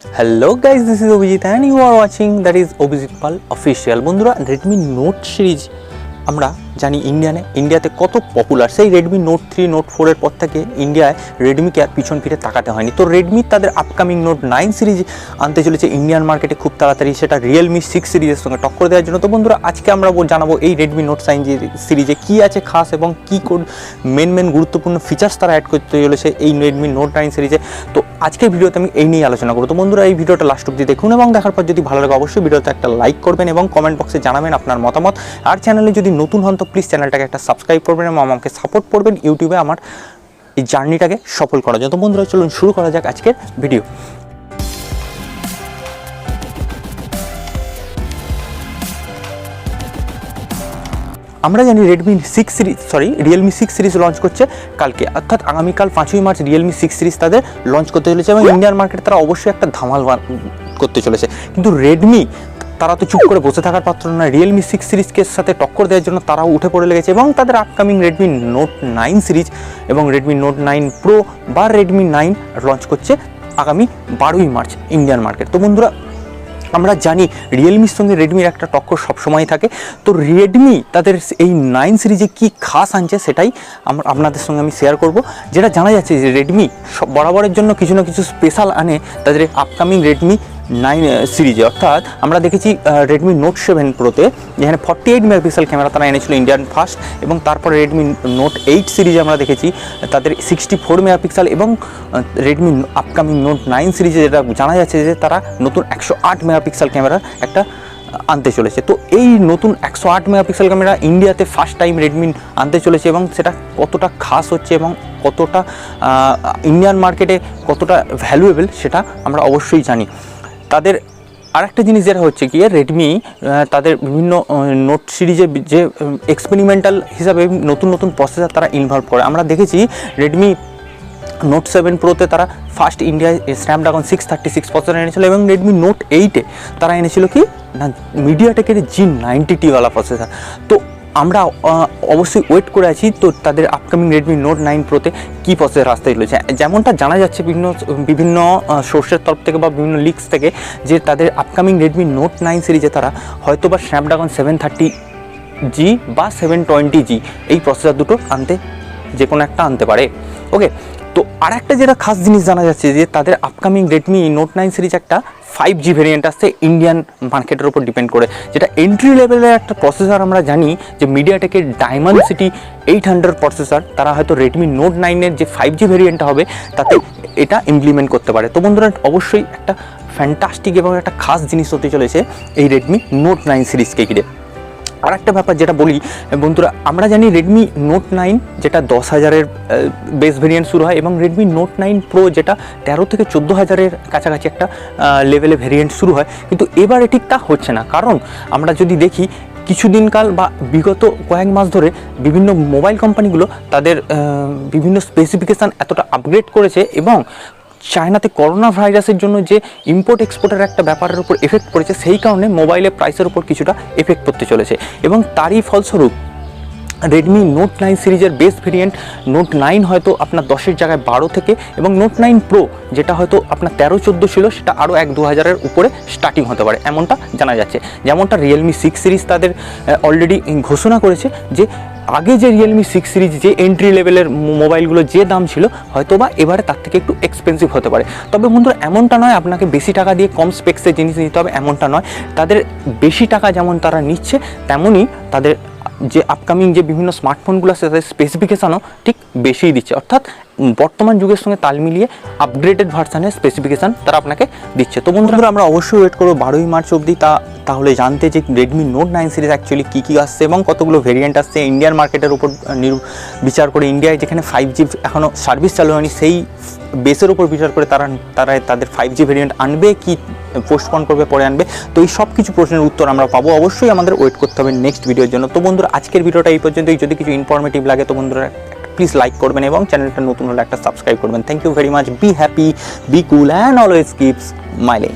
Hello guys, this is Abhijit and you are watching that is Abhijit Pal official। বন্ধুরা Redmi Note series আমরা জানি ইন্ডিয়াতে কত popular. সেই Redmi Note 3 Note 4 এর পর থেকে ইন্ডিয়ায় রেডমিকে আর পিছন ফিরে তাকাতে হয়নি। তো Redmi তাদের আপকামিং Note 9 সিরিজ আনতে চলেছে ইন্ডিয়ান মার্কেটে খুব তাড়াতাড়ি, সেটা Realme 6 সিরিজের সঙ্গে টক্কর দেওয়ার জন্য। তো বন্ধুরা আজকে আমরা জানাবো এই Redmi Note 9 সিরিজে কী আছে খাস এবং কী মেন গুরুত্বপূর্ণ ফিচার্স তারা অ্যাড করতে চলেছে এই Redmi Note 9 সিরিজে। তো আজকের ভিডিওতে আমি এই নিয়ে আলোচনা করব। তো বন্ধুরা এই ভিডিওটা লাস্ট অবধি দেখুন এবং দেখার পর যদি ভালো লাগে অবশ্যই ভিডিওতে একটা লাইক করবেন এবং কমেন্ট বক্সে জানাবেন আপনার মতামত। আর চ্যানেলে যদি নতুন হন তো প্লিজ চ্যানেলটাকে একটা সাবস্ক্রাইব করবেন এবং আমাকে সাপোর্ট করবেন ইউটিউবে আমার এই জার্নিটাকে সফল করার জন্য। তো বন্ধুরা চলুন শুরু করা যাক আজকের ভিডিও। আমরা জানি Realme 6 সিরিজ লঞ্চ করছে কালকে, অর্থাৎ আগামীকাল 5ই মার্চ Realme 6 সিরিজ তাদের লঞ্চ করতে চলেছে এবং ইন্ডিয়ান মার্কেট তারা অবশ্যই একটা ধামাল করতে চলেছে। কিন্তু রেডমি তারা তো চুপ করে বসে থাকার পাত্র না, Realme 6 সিরিজকে সাথে টক্কর দেওয়ার জন্য তারাও উঠে পড়ে লেগেছে এবং তাদের আপকামিং Redmi Note 9 সিরিজ এবং Redmi Note 9 Pro বা Redmi 9 লঞ্চ করছে আগামী 12ই মার্চ ইন্ডিয়ান মার্কেট। তো বন্ধুরা আমরা জানি রিয়েলমির সঙ্গে রেডমির একটা টক্কর সবসময় থাকে। তো রেডমি তাদের এই 9 সিরিজে কী খাস আনছে সেটাই আপনাদের সঙ্গে আমি শেয়ার করব। যেটা জানা যাচ্ছে যে রেডমি বরাবরের জন্য কিছু না কিছু স্পেশাল আনে তাদের আপকামিং Redmi 9 সিরিজে। অর্থাৎ আমরা দেখেছি Redmi Note 7 Proতে যেখানে 48 মেগাপিক্সেল ক্যামেরা তারা এনেছিল ইন্ডিয়ান ফার্স্ট, এবং তারপরে Redmi Note 8 সিরিজে আমরা দেখেছি তাদের 64 মেগাপিক্সেল, এবং Redmi আপকামিং Note 9 সিরিজে যেটা জানা যাচ্ছে যে তারা নতুন 108 মেগাপিক্সেল ক্যামেরা একটা আনতে চলেছে। তো এই নতুন 108 মেগাপিক্সেল ক্যামেরা ইন্ডিয়াতে ফার্স্ট টাইম রেডমি আনতে চলেছে এবং সেটা কতটা খাস হচ্ছে এবং কতটা ইন্ডিয়ান মার্কেটে কতটা ভ্যালুয়েবল সেটা আমরা অবশ্যই জানি। তাদের আরেকটা জিনিস যেটা হচ্ছে কি রেডমি তাদের বিভিন্ন নোট সিরিজে যে এক্সপেরিমেন্টাল হিসাবে নতুন প্রসেসর তারা ইনভলভ করে। আমরা দেখেছি Redmi Note 7 Proতে তারা ফার্স্ট ইন্ডিয়ায় স্ন্যাপড্রাগন 636 প্রসেসর এনেছিল এবং Redmi Note 8-এ তারা এনেছিল কি না মিডিয়াটেকের G90T ওয়ালা প্রসেসর। তো আমরা অবশ্যই ওয়েট করে আছি তো তাদের আপকামিং Redmi Note 9 Proতে কী প্রসেসর আসতে চলেছে। যেমনটা জানা যাচ্ছে বিভিন্ন সোর্সের তরফ থেকে বা বিভিন্ন লিক্স থেকে যে তাদের আপকামিং Redmi Note 9 সিরিজে তারা হয়তো বা স্ন্যাপড্রাগন 730G বা 720G এই প্রসেসর দুটো যে কোনো একটা আনতে পারে। ওকে, তো আর একটা যেটা খাস জিনিস জানা যাচ্ছে যে তাদের আপকামিং Redmi Note 9 সিরিজ একটা 5G ভেরিয়েন্ট আসছে ইন্ডিয়ান মার্কেটের উপর ডিপেন্ড করে, যেটা এন্ট্রি লেভেলের একটা প্রসেসর। আমরা জানি যে মিডিয়াটেকের Dimensity 800 প্রসেসর তারা হয়তো Redmi Note 9-এর যে 5G ভেরিয়েন্টটা হবে তাতে এটা ইমপ্লিমেন্ট করতে পারে। তো বন্ধুরা অবশ্যই একটা ফ্যান্টাস্টিক এবং একটা খাস জিনিস হতে চলেছে এই Redmi Note 9 সিরিজকে ঘিরে। আর একটা ব্যাপার যেটা বলি বন্ধুরা, আমরা জানি Redmi Note 9 যেটা 10,000-এর বেস ভেরিয়েন্ট শুরু হয় এবং Redmi Note 9 Pro যেটা 13 থেকে 14,000-এর কাছাকাছি একটা লেভেলে ভেরিয়েন্ট শুরু হয়। কিন্তু এবারে ঠিক তা হচ্ছে না, কারণ আমরা যদি দেখি কিছুদিনকাল বা বিগত কয়েক মাস ধরে বিভিন্ন মোবাইল কোম্পানিগুলো তাদের বিভিন্ন স্পেসিফিকেশান এতটা আপগ্রেড করেছে এবং চায়নাতে করোনা ভাইরাসের জন্য যে ইম্পোর্ট এক্সপোর্টের একটা ব্যাপারের উপর এফেক্ট পড়েছে, সেই কারণে মোবাইলের প্রাইসের উপর কিছুটা এফেক্ট পড়তে চলেছে এবং তারই ফলস্বরূপ Redmi Note 9 সিরিজের বেস ভেরিয়েন্ট Note 9 হয়তো আপনার 10-এর জায়গায় 12 থেকে, এবং Note 9 Pro যেটা হয়তো আপনার 13-14 ছিল সেটা আরও 1-2 হাজারের উপরে স্টার্টিং হতে পারে এমনটা জানা যাচ্ছে। যেমনটা Realme 6 সিরিজ তাদের অলরেডি ঘোষণা করেছে যে আগে যে Realme 6 সিরিজ যে এন্ট্রি লেভেলের মোবাইলগুলো যে দাম ছিল হয়তো বা এবারে তার থেকে একটু এক্সপেন্সিভ হতে পারে। তবে বন্ধুরা এমনটা নয় আপনাকে বেশি টাকা দিয়ে কম স্পেক্সের জিনিস নিতে হবে, এমনটা নয়। তাদের বেশি টাকা যেমন তারা নিচ্ছে তেমনই তাদের যে আপকামিং যে বিভিন্ন স্মার্টফোনগুলো আছে তাদের স্পেসিফিকেশানও ঠিক বেশিই দিচ্ছে, অর্থাৎ বর্তমান যুগের সঙ্গে তাল মিলিয়ে আপগ্রেডেড ভার্সানের স্পেসিফিকেশান তারা আপনাকে দিচ্ছে। তো বন্ধুরা আমরা অবশ্যই ওয়েট করবো 12ই মার্চ অবধি তাহলে জানতে যে Redmi Note 9 সিরিজ অ্যাকচুয়ালি কী আসছে এবং কতগুলো ভেরিয়েন্ট আসছে ইন্ডিয়ান মার্কেটের উপর বিচার করে। ইন্ডিয়ায় যেখানে 5G এখনও সার্ভিস চালু হয়নি সেই বেসের উপর বিচার করে তারা তাদের 5G ভেরিয়েন্ট আনবে কি পোস্টপন করবে পরে আনবে। তো এই সব কিছু প্রশ্নের উত্তর আমরা পাবো, অবশ্যই আমাদের ওয়েট করতে হবে নেক্সট ভিডিওর জন্য। তো বন্ধুরা আজকের ভিডিওটা এই পর্যন্তই। যদি কিছু ইনফরমেটিভ লাগে তো বন্ধুরা প্লিজ লাইক করবেন এবং চ্যানেলটা নতুন হলে একটা সাবস্ক্রাইব করবেন। Thank you very much, be happy, be cool and always keep smiling.